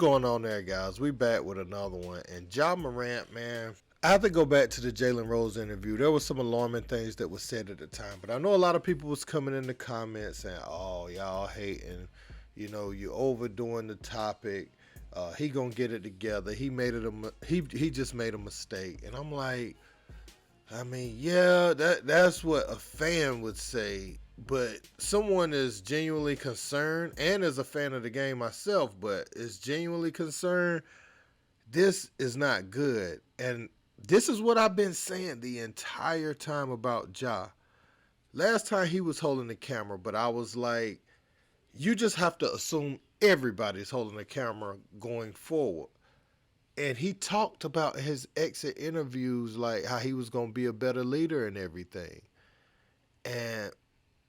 going on there, guys? We back with another one. And Ja Morant, man, I have to go back to the Jalen Rose interview. There was some alarming things that were said at the time, but I know a lot of people was coming in the comments saying, "Oh, y'all hating, you overdoing the topic. He gonna get it together. He just made a mistake." And I'm like, I mean, yeah, that's what a fan would say, but someone is genuinely concerned, and as a fan of the game myself, but is genuinely concerned. This is not good, and this is what I've been saying the entire time about Ja. Last time he was holding the camera, but I was like, you just have to assume everybody's holding the camera going forward. And he talked about his exit interviews, like how he was going to be a better leader and everything. And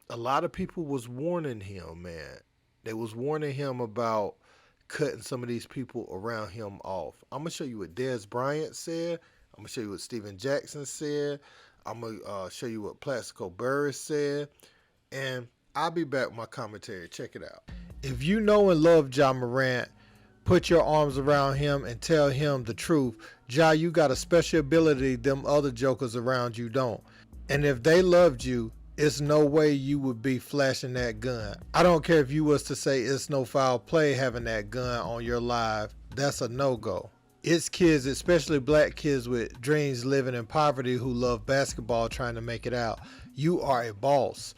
a lot of people was warning him, man. They was warning him about cutting some of these people around him off. I'm going to show you what Dez Bryant said. I'm going to show you what Steven Jackson said. I'm going to show you what Plaxico Burress said. And I'll be back with my commentary. Check it out. If you know and love Ja Morant, put your arms around him and tell him the truth. Ja, you got a special ability them other jokers around you don't. And if they loved you, it's no way you would be flashing that gun. I don't care if you was to say it's no foul play having that gun on your live. That's a no-go. It's kids, especially black kids with dreams living in poverty who love basketball trying to make it out. You are a boss.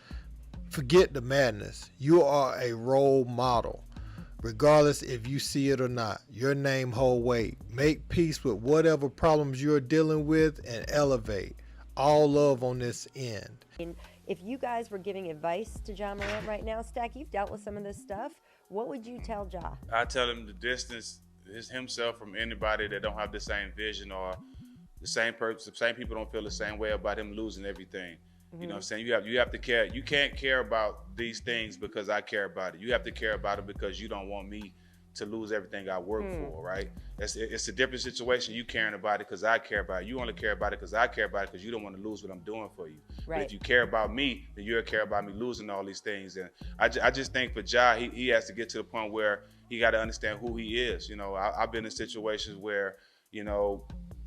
Forget the madness. You are a role model. Regardless if you see it or not, your name hold weight. Make peace with whatever problems you're dealing with and elevate. All love on this end. If you guys were giving advice to Ja Morant right now, Stack, you've dealt with some of this stuff. What would you tell Ja? I tell him to distance himself from anybody that don't have the same vision or the same purpose. The same people don't feel the same way about him losing everything. You know what I'm saying? You have to care. You can't care about these things because I care about it. You have to care about it because you don't want me to lose everything I work for, right? It's a different situation. You caring about it because I care about it. You only care about it because I care about it because you don't want to lose what I'm doing for you. Right. But if you care about me, then you'll care about me losing all these things. And I just think for Ja, he has to get to the point where he got to understand who he is. I've been in situations where,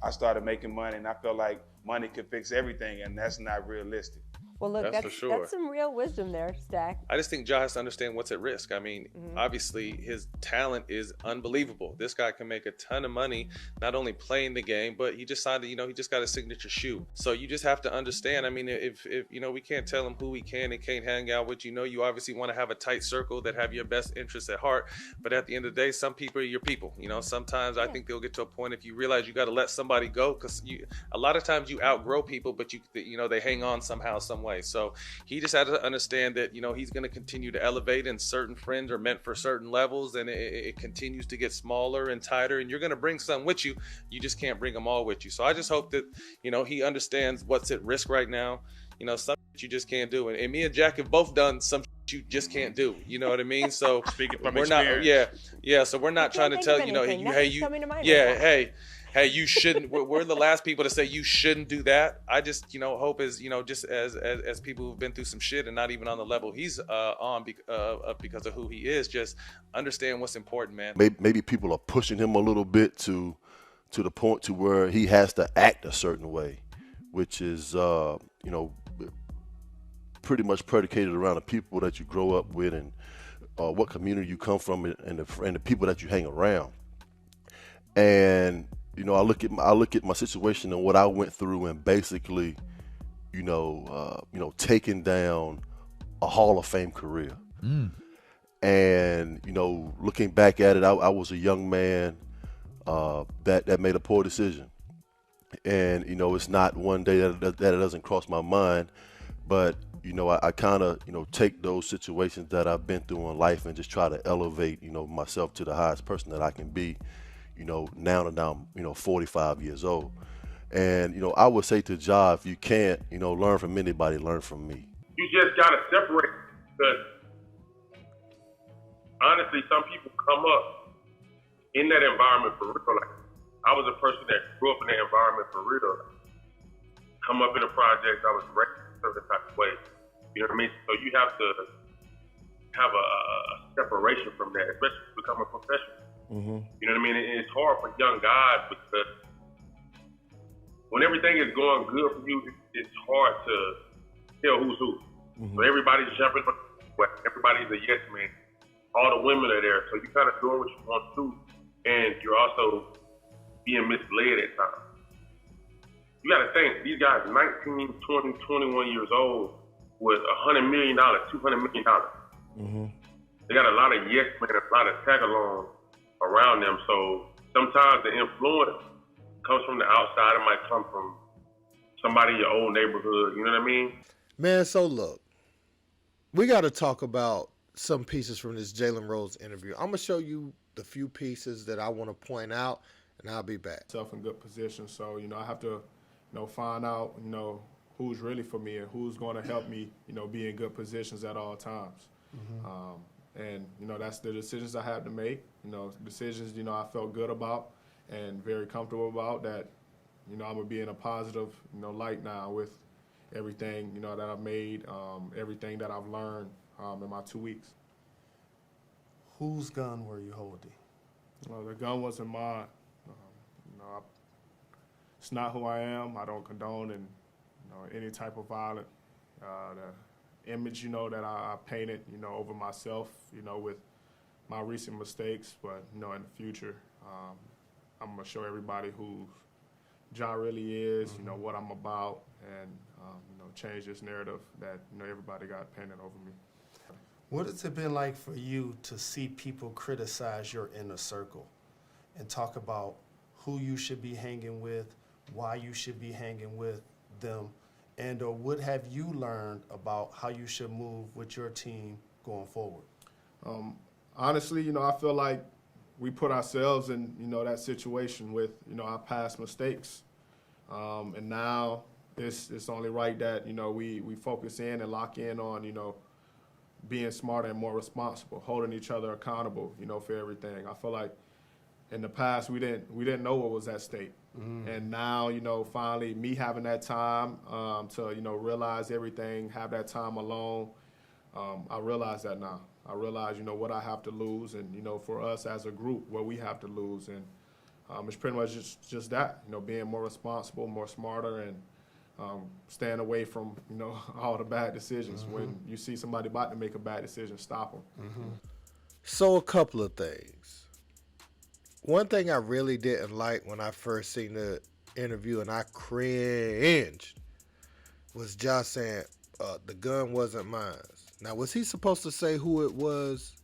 I started making money and I felt like money could fix everything, and that's not realistic. Well, look, That's for sure. That's some real wisdom there, Stack. I just think Ja has to understand what's at risk. I mean, obviously his talent is unbelievable. This guy can make a ton of money, not only playing the game, but he decided, he just got a signature shoe. So you just have to understand. I mean, if we can't tell him who he can and can't hang out with, you obviously want to have a tight circle that have your best interests at heart. But at the end of the day, some people are your people. Sometimes I think they'll get to a point if you realize you got to let somebody go, because a lot of times you outgrow people, but they hang on somehow, some way. So he just had to understand that, he's going to continue to elevate, and certain friends are meant for certain levels, and it continues to get smaller and tighter, and you're going to bring some with you. You just can't bring them all with you. So I just hope that, he understands what's at risk right now. Some you just can't do. And me and Jack have both done some you just can't do. You know what I mean? So Speaking from we're experience. not, so we're not trying to tell, hey, you shouldn't. We're the last people to say you shouldn't do that. I just, hope is, just as people who've been through some shit and not even on the level he's on because of who he is, just understand what's important, man. Maybe people are pushing him a little bit to the point to where he has to act a certain way, which is, pretty much predicated around the people that you grow up with and what community you come from and the people that you hang around. And I look at my situation and what I went through, and basically, taking down a Hall of Fame career. And looking back at it, I was a young man that made a poor decision. And it's not one day that it doesn't cross my mind, but I kind of take those situations that I've been through in life and just try to elevate myself to the highest person that I can be. Now that I'm, 45 years old. And, I would say to Ja, if you can't, learn from anybody, learn from me. You just got to separate, because honestly, some people come up in that environment for real. Like, I was a person that grew up in that environment for real. Come up in a project, I was raised a certain type of way. You know what I mean? So you have to have a separation from that, especially to become a professional. You know what I mean? And it's hard for young guys because when everything is going good for you, it's hard to tell who's who. So everybody's jumping, everybody's a yes man. All the women are there, so you're kind of doing what you want to, and you're also being misled at times. You got to think, these guys 19, 20, 21 years old with $100 million, $200 million. They got a lot of yes men, a lot of tag-along around them. So sometimes the influence comes from the outside. It might come from somebody in your old neighborhood. You know what I mean? Man, so look, we got to talk about some pieces from this Jalen Rose interview. I'm going to show you the few pieces that I want to point out, and I'll be back. Myself in good position. So, I have to, find out, who's really for me and who's going to help me, be in good positions at all times. And, that's the decisions I have to make, decisions, I felt good about and very comfortable about that, I'm going to be in a positive, light now with everything, that I've made, everything that I've learned in my 2 weeks. Whose gun were you holding? Well, the gun wasn't mine. It's not who I am. I don't condone any type of violence. The image, that I painted, over myself, with my recent mistakes. But, in the future, I'm going to show everybody who John really is, what I'm about, and, change this narrative that, everybody got painted over me. What has it been like for you to see people criticize your inner circle and talk about who you should be hanging with, why you should be hanging with them, and or what have you learned about how you should move with your team going forward? Honestly, I feel like we put ourselves in, that situation with, our past mistakes. And now it's only right that, we focus in and lock in on, being smarter and more responsible, holding each other accountable, for everything. I feel like in the past we didn't know what was at stake. And now, finally me having that time to, realize everything, have that time alone, I realize that now. I realize, what I have to lose and, for us as a group, what we have to lose. And it's pretty much just that, being more responsible, more smarter, and staying away from, all the bad decisions. When you see somebody about to make a bad decision, stop them. So a couple of things. One thing I really didn't like when I first seen the interview, and I cringed, was Josh saying the gun wasn't mine. Now, was he supposed to say who it was?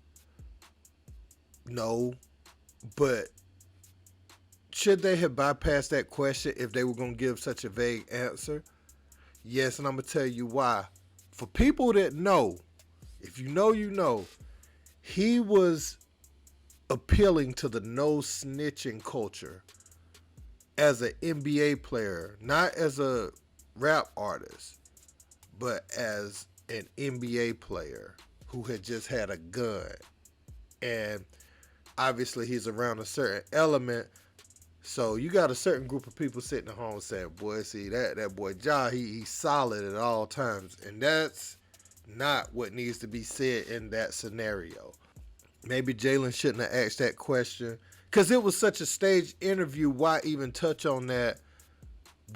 No. But should they have bypassed that question if they were going to give such a vague answer? Yes, and I'm going to tell you why. For people that know, if you know, you know, he was appealing to the no snitching culture as an NBA player, not as a rap artist, but as an NBA player who had just had a gun. And obviously he's around a certain element, so you got a certain group of people sitting at home saying, boy, see that boy Ja, he's solid at all times. And that's not what needs to be said in that scenario. Maybe Jalen shouldn't have asked that question, because it was such a staged interview. Why even touch on that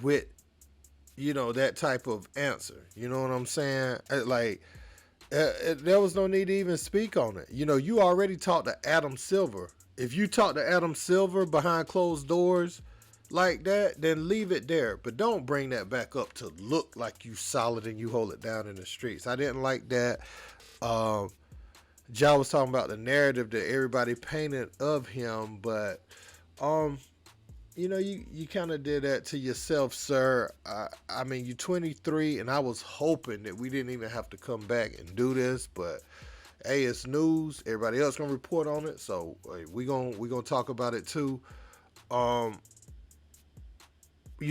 with, that type of answer? You know what I'm saying? There was no need to even speak on it. You already talked to Adam Silver. If you talk to Adam Silver behind closed doors like that, then leave it there. But don't bring that back up to look like you solid and you hold it down in the streets. I didn't like that. Ja was talking about the narrative that everybody painted of him, but you kind of did that to yourself, sir. I mean, you're 23, and I was hoping that we didn't even have to come back and do this, but hey, it's news. Everybody else gonna report on it, so we gonna talk about it too. You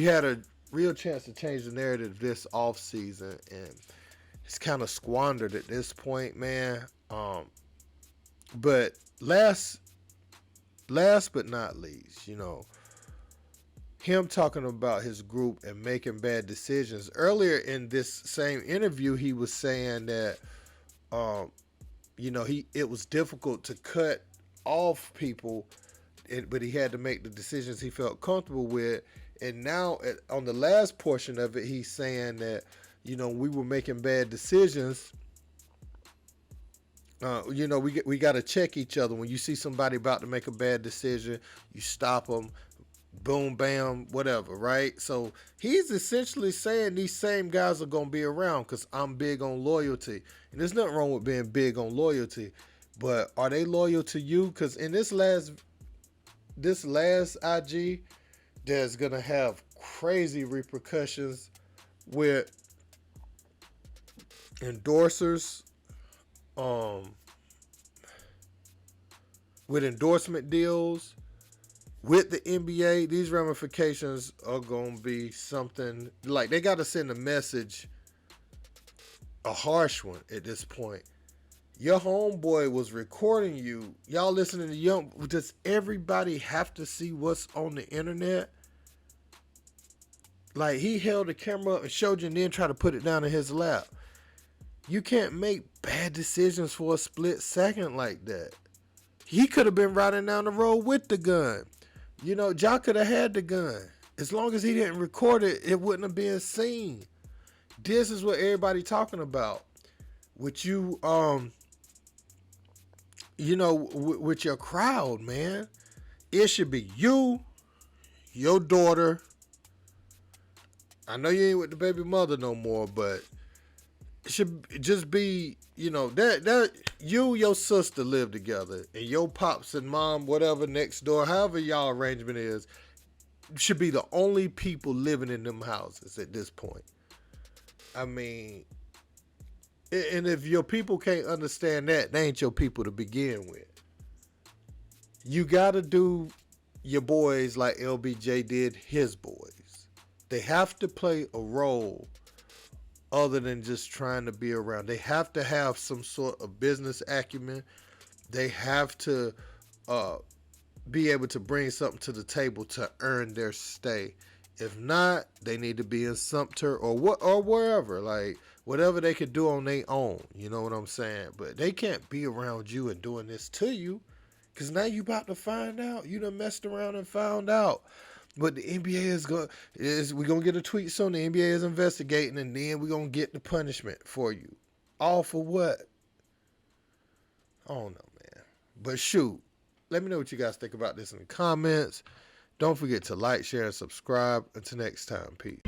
had a real chance to change the narrative this off season, and it's kind of squandered at this point, man. But last but not least, him talking about his group and making bad decisions. Earlier in this same interview, he was saying that, it was difficult to cut off people but he had to make the decisions he felt comfortable with. And now on the last portion of it, he's saying that, we were making bad decisions. We got to check each other. When you see somebody about to make a bad decision, you stop them. Boom, bam, whatever, right? So he's essentially saying these same guys are going to be around because I'm big on loyalty. And there's nothing wrong with being big on loyalty. But are they loyal to you? Because in this last IG, there's going to have crazy repercussions with endorsers, with endorsement deals, with the NBA. These ramifications are going to be something like they got to send a message, a harsh one at this point. Your homeboy was recording you. Y'all listening to Young. Does everybody have to see what's on the internet? Like, he held the camera up and showed you and then tried to put it down in his lap. You can't make bad decisions for a split second like that. He could have been riding down the road with the gun. Ja could have had the gun. As long as he didn't record it, it wouldn't have been seen. This is what everybody talking about. With you, with your crowd, man. It should be you, your daughter. I know you ain't with the baby mother no more, but it should just be, that you, your sister live together, and your pops and mom, whatever, next door, however y'all arrangement is, should be the only people living in them houses at this point. I mean, and if your people can't understand that, they ain't your people to begin with. You got to do your boys like LBJ did his boys. They have to play a role other than just trying to be around. They have to have some sort of business acumen. They have to be able to bring something to the table to earn their stay. If not, they need to be in Sumter or wherever, like whatever they could do on their own. You know what I'm saying? But they can't be around you and doing this to you, because now you about to find out. You done messed around and found out. But the NBA we're going to get a tweet soon. The NBA is investigating, and then we're going to get the punishment for you. All for what? I don't know, man. But shoot, let me know what you guys think about this in the comments. Don't forget to like, share, and subscribe. Until next time, peace.